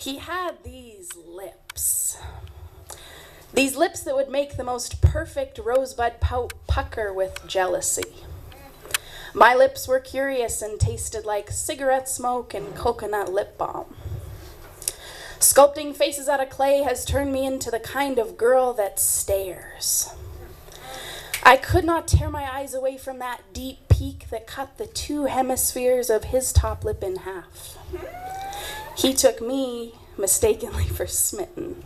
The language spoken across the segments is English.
He had these lips. These lips that would make the most perfect rosebud pucker with jealousy. My lips were curious and tasted like cigarette smoke and coconut lip balm. Sculpting faces out of clay has turned me into the kind of girl that stares. I could not tear my eyes away from that deep peak that cut the two hemispheres of his top lip in half. He took me mistakenly for smitten.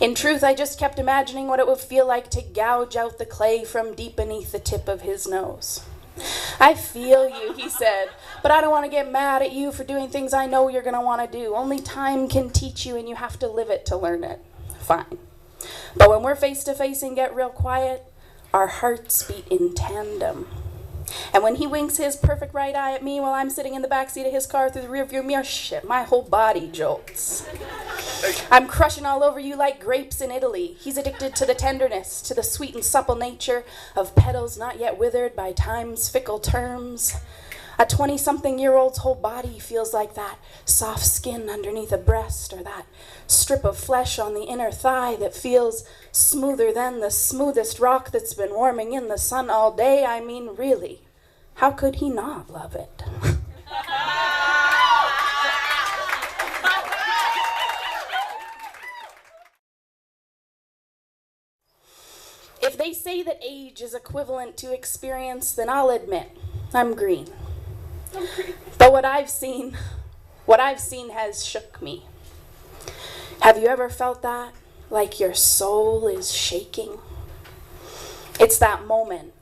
In truth, I just kept imagining what it would feel like to gouge out the clay from deep beneath the tip of his nose. I feel you, he said, but I don't want to get mad at you for doing things I know you're going to want to do. Only time can teach you and you have to live it to learn it. Fine. But when we're face to face and get real quiet, our hearts beat in tandem. And when he winks his perfect right eye at me while I'm sitting in the backseat of his car through the rearview mirror, shit, my whole body jolts. I'm crushing all over you like grapes in Italy. He's addicted to the tenderness, to the sweet and supple nature of petals not yet withered by time's fickle terms. A 20-something-year-old's whole body feels like that soft skin underneath a breast or that strip of flesh on the inner thigh that feels smoother than the smoothest rock that's been warming in the sun all day. I mean, really, how could he not love it? If they say that age is equivalent to experience, then I'll admit I'm green. But what I've seen has shook me. Have you ever felt that? Like your soul is shaking? It's that moment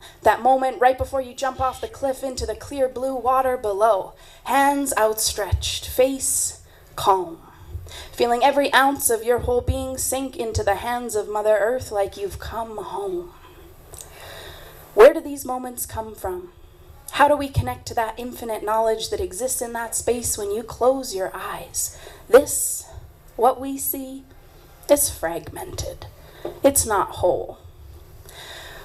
right before you jump off the cliff into the clear blue water below. Hands outstretched, face calm. Feeling every ounce of your whole being sink into the hands of Mother Earth like you've come home. Where do these moments come from? How do we connect to that infinite knowledge that exists in that space when you close your eyes? This, what we see, is fragmented. It's not whole.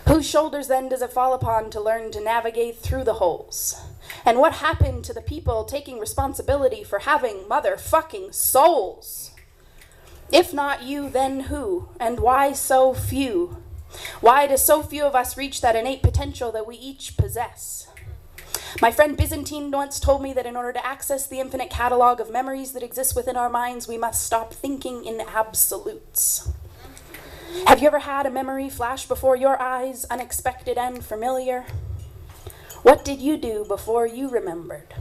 Whose shoulders then does it fall upon to learn to navigate through the holes? And what happened to the people taking responsibility for having motherfucking souls? If not you, then who? And why so few? Why do so few of us reach that innate potential that we each possess? My friend Byzantine once told me that in order to access the infinite catalog of memories that exist within our minds, we must stop thinking in absolutes. Have you ever had a memory flash before your eyes, unexpected and familiar? What did you do before you remembered?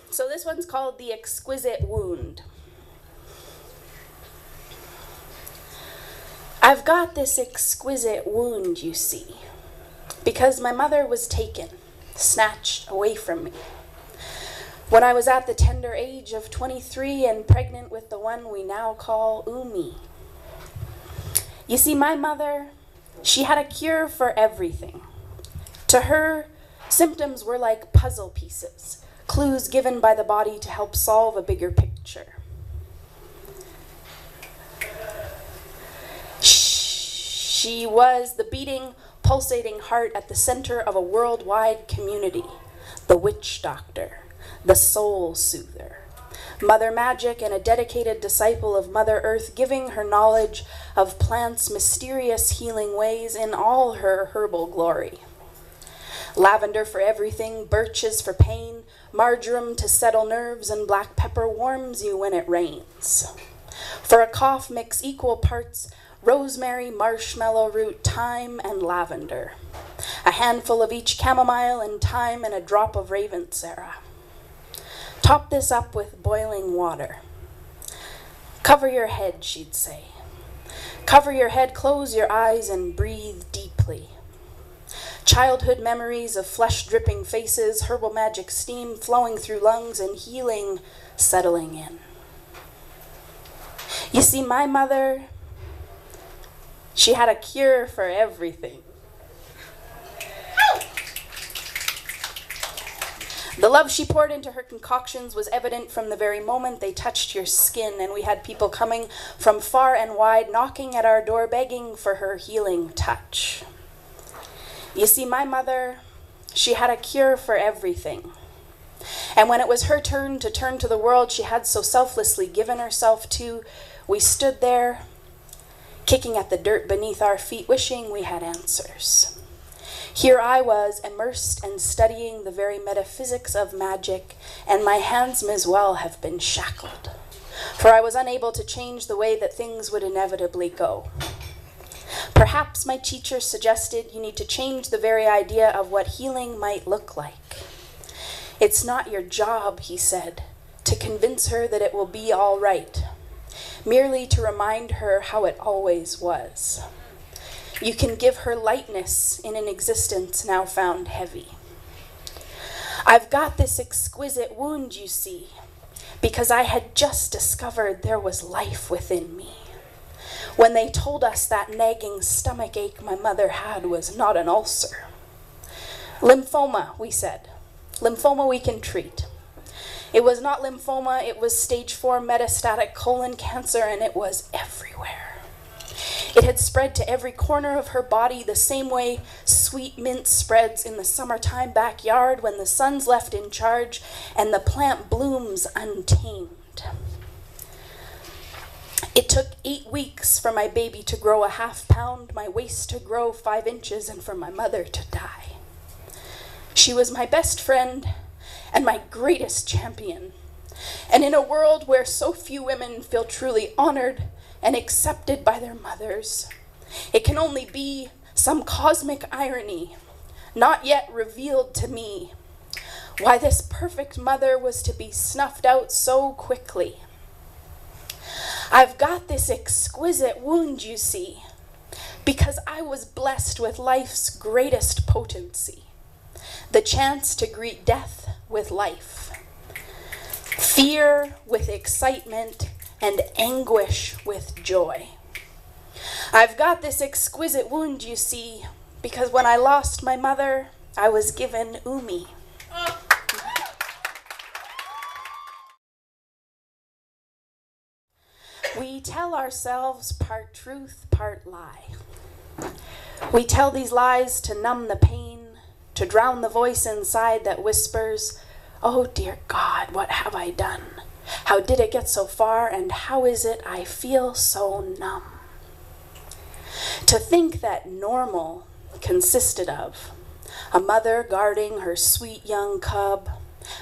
So this one's called The Exquisite Wound. I've got this exquisite wound, you see, because my mother was taken, snatched away from me. When I was at the tender age of 23 and pregnant with the one we now call Umi. You see, my mother, she had a cure for everything. To her, symptoms were like puzzle pieces, clues given by the body to help solve a bigger picture. She was the beating, pulsating heart at the center of a worldwide community, the witch doctor, the soul soother, Mother Magic, and a dedicated disciple of Mother Earth, giving her knowledge of plants' mysterious healing ways in all her herbal glory. Lavender for everything, birches for pain, marjoram to settle nerves, and black pepper warms you when it rains. For a cough, mix equal parts rosemary, marshmallow root, thyme, and lavender. A handful of each chamomile and thyme and a drop of ravensara. Top this up with boiling water. Cover your head, she'd say. Cover your head, close your eyes, and breathe deeply. Childhood memories of flesh-dripping faces, herbal magic steam flowing through lungs, and healing settling in. You see, my mother, she had a cure for everything. The love she poured into her concoctions was evident from the very moment they touched your skin, and we had people coming from far and wide, knocking at our door, begging for her healing touch. You see, my mother, She had a cure for everything. And when it was her turn to the world she had so selflessly given herself to, we stood there, kicking at the dirt beneath our feet, wishing we had answers. Here I was, immersed and studying the very metaphysics of magic, and my hands may as well have been shackled, for I was unable to change the way that things would inevitably go. Perhaps my teacher suggested you need to change the very idea of what healing might look like. It's not your job, he said, to convince her that it will be all right, merely to remind her how it always was. You can give her lightness in an existence now found heavy. I've got this exquisite wound, you see, because I had just discovered there was life within me. When they told us that nagging stomach ache my mother had was not an ulcer. Lymphoma, we said. Lymphoma we can treat. It was not lymphoma, it was stage 4 metastatic colon cancer, and it was everywhere. It had spread to every corner of her body the same way sweet mint spreads in the summertime backyard when the sun's left in charge and the plant blooms untamed. It took 8 weeks for my baby to grow a ½ pound, my waist to grow 5 inches, and for my mother to die. She was my best friend and my greatest champion. And in a world where so few women feel truly honored and accepted by their mothers, it can only be some cosmic irony, not yet revealed to me, why this perfect mother was to be snuffed out so quickly. I've got this exquisite wound, you see, because I was blessed with life's greatest potency, the chance to greet death with life, fear with excitement, and anguish with joy. I've got this exquisite wound, you see, because when I lost my mother, I was given Umi. We tell ourselves part truth, part lie. We tell these lies to numb the pain, to drown the voice inside that whispers, "Oh dear God, what have I done? How did it get so far, and how is it I feel so numb?" To think that normal consisted of a mother guarding her sweet young cub,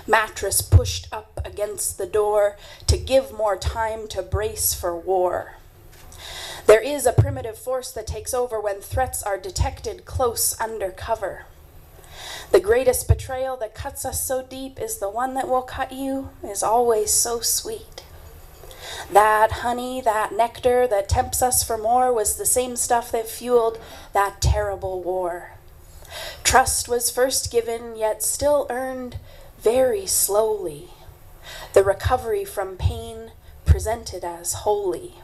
mattress pushed up against the door to give more time to brace for war. There is a primitive force that takes over when threats are detected close under cover. The greatest betrayal that cuts us so deep is the one that will cut you is always so sweet. That honey, that nectar that tempts us for more was the same stuff that fueled that terrible war. Trust was first given, yet still earned very slowly. The recovery from pain presented as holy.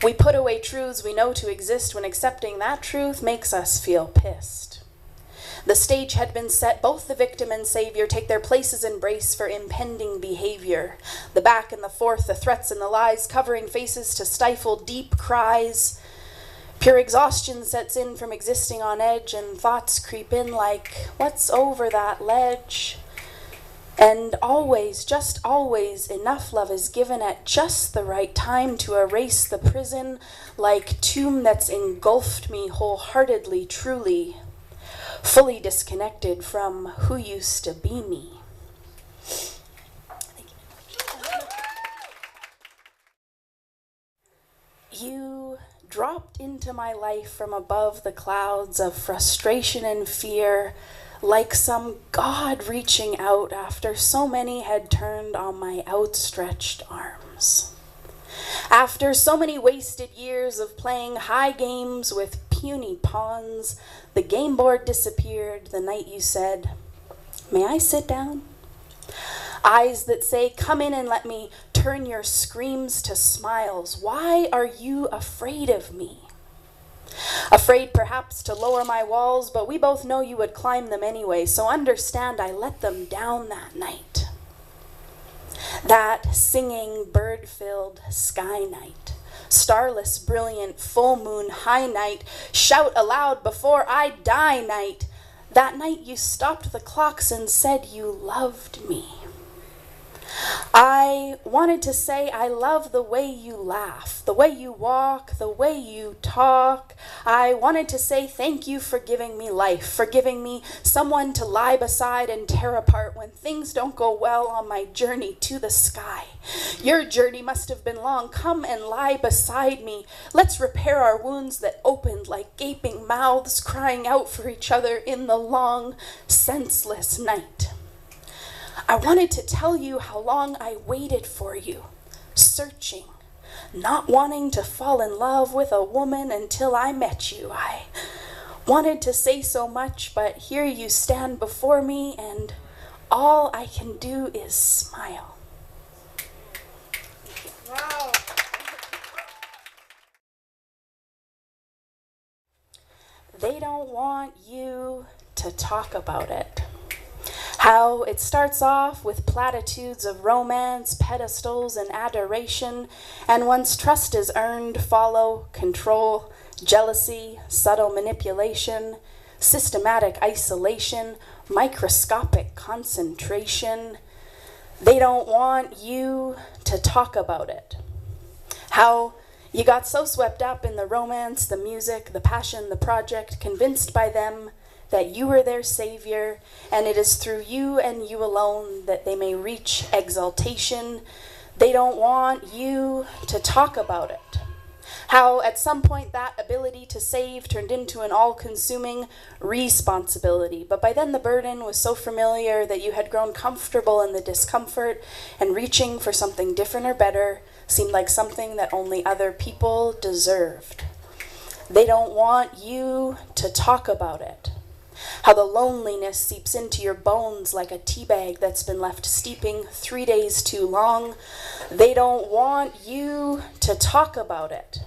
We put away truths we know to exist when accepting that truth makes us feel pissed. The stage had been set, both the victim and savior take their places in brace for impending behavior. The back and the forth, the threats and the lies, covering faces to stifle deep cries. Pure exhaustion sets in from existing on edge, and thoughts creep in like, what's over that ledge? And always, just always, enough love is given at just the right time to erase the prison like tomb that's engulfed me wholeheartedly, truly, fully disconnected from who used to be me. You dropped into my life from above the clouds of frustration and fear, like some God reaching out after so many had turned on my outstretched arms. After so many wasted years of playing high games with puny pawns, the game board disappeared the night you said, "May I sit down?" Eyes that say, "Come in and let me turn your screams to smiles. Why are you afraid of me?" Afraid perhaps to lower my walls, but we both know you would climb them anyway, so understand I let them down that night. That singing, bird-filled sky night, starless, brilliant, full moon, high night, shout aloud before I die night, That night you stopped the clocks and said you loved me. I wanted to say I love the way you laugh, the way you walk, the way you talk. I wanted to say thank you for giving me life, for giving me someone to lie beside and tear apart when things don't go well on my journey to the sky. Your journey must have been long. Come and lie beside me. Let's repair our wounds that opened like gaping mouths crying out for each other in the long, senseless night. I wanted to tell you how long I waited for you, searching, not wanting to fall in love with a woman until I met you. I wanted to say so much, but here you stand before me, and all I can do is smile. Wow. They don't want you to talk about it. How it starts off with platitudes of romance, pedestals, and adoration, and once trust is earned, follow control, jealousy, subtle manipulation, systematic isolation, microscopic concentration. They don't want you to talk about it. How you got so swept up in the romance, the music, the passion, the project, convinced by them that you are their savior, and it is through you and you alone that they may reach exaltation. They don't want you to talk about it. How at some point that ability to save turned into an all-consuming responsibility, but by then the burden was so familiar that you had grown comfortable in the discomfort, and reaching for something different or better seemed like something that only other people deserved. They don't want you to talk about it. How the loneliness seeps into your bones like a tea bag that's been left steeping 3 days too long. They don't want you to talk about it.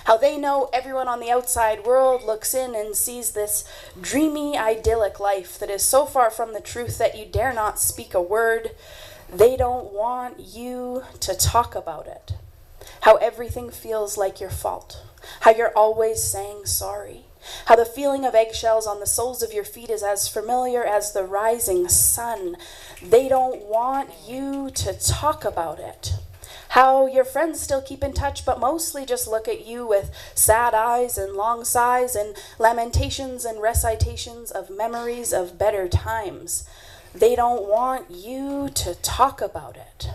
How they know everyone on the outside world looks in and sees this dreamy, idyllic life that is so far from the truth that you dare not speak a word. They don't want you to talk about it. How everything feels like your fault. How you're always saying sorry. How the feeling of eggshells on the soles of your feet is as familiar as the rising sun. They don't want you to talk about it. How your friends still keep in touch, but mostly just look at you with sad eyes and long sighs and lamentations and recitations of memories of better times. They don't want you to talk about it.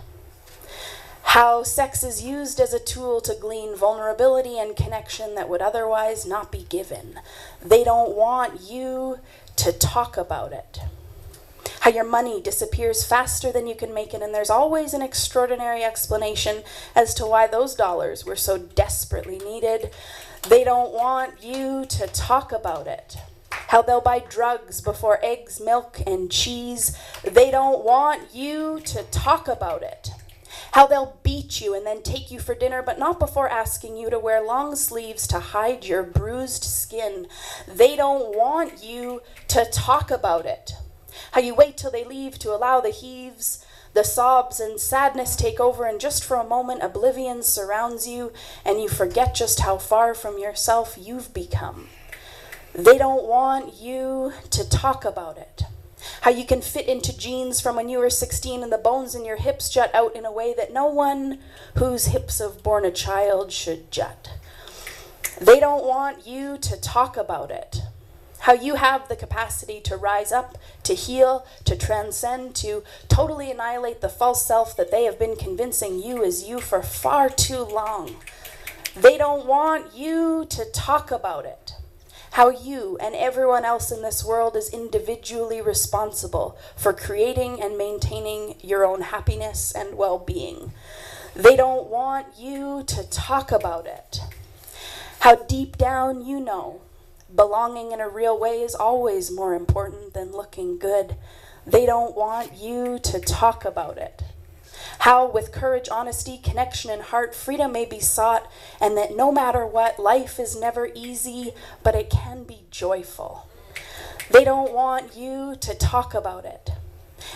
How sex is used as a tool to glean vulnerability and connection that would otherwise not be given. They don't want you to talk about it. How your money disappears faster than you can make it, and there's always an extraordinary explanation as to why those dollars were so desperately needed. They don't want you to talk about it. How they'll buy drugs before eggs, milk, and cheese. They don't want you to talk about it. How they'll beat you and then take you for dinner, but not before asking you to wear long sleeves to hide your bruised skin. They don't want you to talk about it. How you wait till they leave to allow the heaves, the sobs, and sadness take over, and just for a moment oblivion surrounds you, and you forget just how far from yourself you've become. They don't want you to talk about it. How you can fit into jeans from when you were 16 and the bones in your hips jut out in a way that no one whose hips have borne a child should jut. They don't want you to talk about it. How you have the capacity to rise up, to heal, to transcend, to totally annihilate the false self that they have been convincing you is you for far too long. They don't want you to talk about it. How you and everyone else in this world is individually responsible for creating and maintaining your own happiness and well-being. They don't want you to talk about it. How deep down you know belonging in a real way is always more important than looking good. They don't want you to talk about it. How with courage, honesty, connection, and heart, freedom may be sought, and that no matter what, life is never easy, but it can be joyful. They don't want you to talk about it.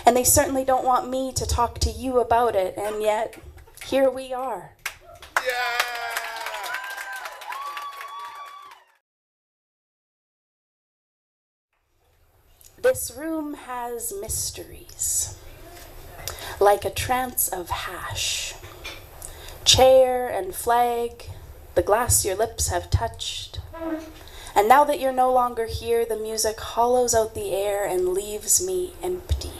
And they certainly don't want me to talk to you about it, and yet, here we are. Yeah! This room has mysteries, like a trance of hash. Chair and flag, the glass your lips have touched. And now that you're no longer here, the music hollows out the air and leaves me empty.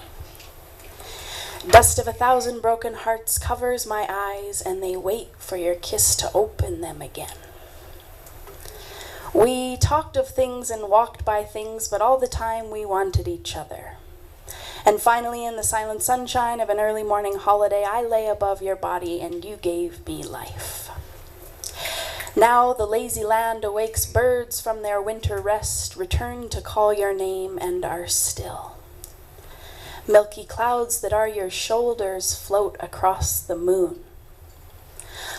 Dust of 1,000 broken hearts covers my eyes, and they wait for your kiss to open them again. We talked of things and walked by things, but all the time we wanted each other. And finally, in the silent sunshine of an early morning holiday, I lay above your body and you gave me life. Now the lazy land awakes birds from their winter rest, return to call your name and are still. Milky clouds that are your shoulders float across the moon.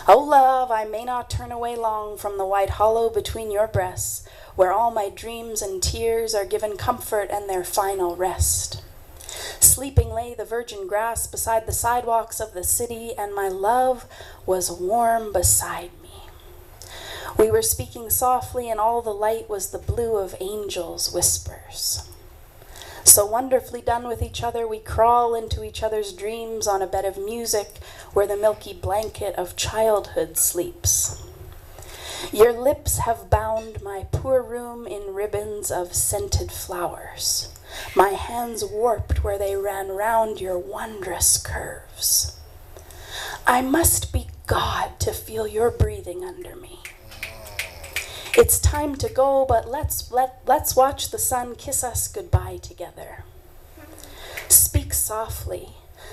Oh love, I may not turn away long from the white hollow between your breasts, where all my dreams and tears are given comfort and their final rest. Sleeping lay the virgin grass beside the sidewalks of the city, and my love was warm beside me. We were speaking softly, and all the light was the blue of angels' whispers. So wonderfully done with each other, we crawl into each other's dreams on a bed of music where the milky blanket of childhood sleeps. Your lips have bound my poor room in ribbons of scented flowers. My hands warped where they ran round your wondrous curves. I must be God to feel your breathing under me. It's time to go, but let's watch the sun kiss us goodbye together. Speak softly,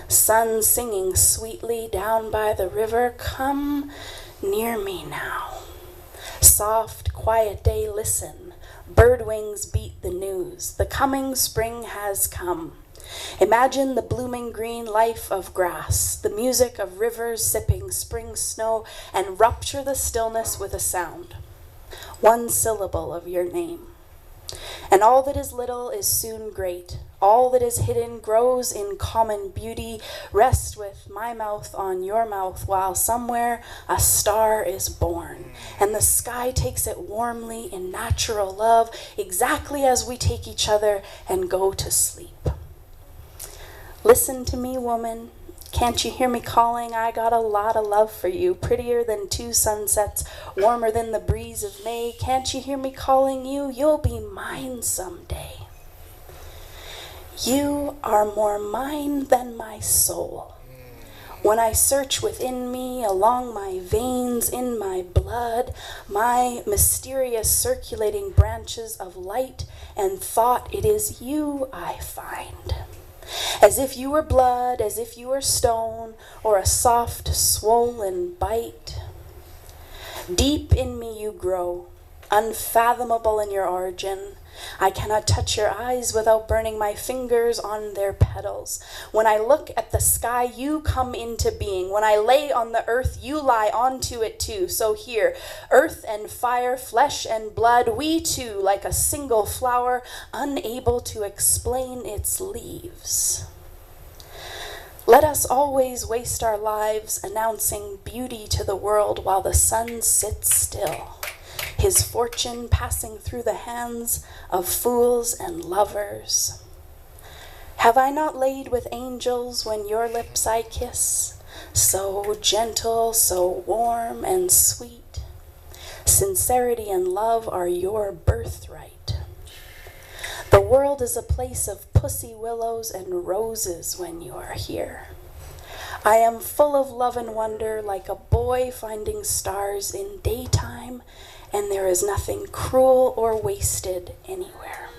sun singing sweetly down by the river. Come near me now. Soft, quiet day, listen. Bird wings beat the news. The coming spring has come. Imagine the blooming green life of grass, the music of rivers sipping spring snow, and rupture the stillness with a sound. One syllable of your name. And all that is little is soon great. All that is hidden grows in common beauty. Rest with my mouth on your mouth while somewhere a star is born. And the sky takes it warmly in natural love, exactly as we take each other and go to sleep. Listen to me, woman. Can't you hear me calling? I got a lot of love for you, prettier than 2 sunsets, warmer than the breeze of May. Can't you hear me calling you? You'll be mine someday. You are more mine than my soul. When I search within me, along my veins, in my blood, my mysterious circulating branches of light and thought, it is you I find. As if you were blood, as if you were stone, or a soft, swollen bite. Deep in me you grow, unfathomable in your origin. I cannot touch your eyes without burning my fingers on their petals. When I look at the sky, you come into being. When I lay on the earth, you lie onto it too. So here, earth and fire, flesh and blood, we too, like a single flower, unable to explain its leaves. Let us always waste our lives announcing beauty to the world while the sun sits still, his fortune passing through the hands of fools and lovers. Have I not laid with angels when your lips I kiss, so gentle, so warm and sweet? Sincerity and love are your birthright. The world is a place of pussy willows and roses when you are here. I am full of love and wonder, like a boy finding stars in daytime, and there is nothing cruel or wasted anywhere.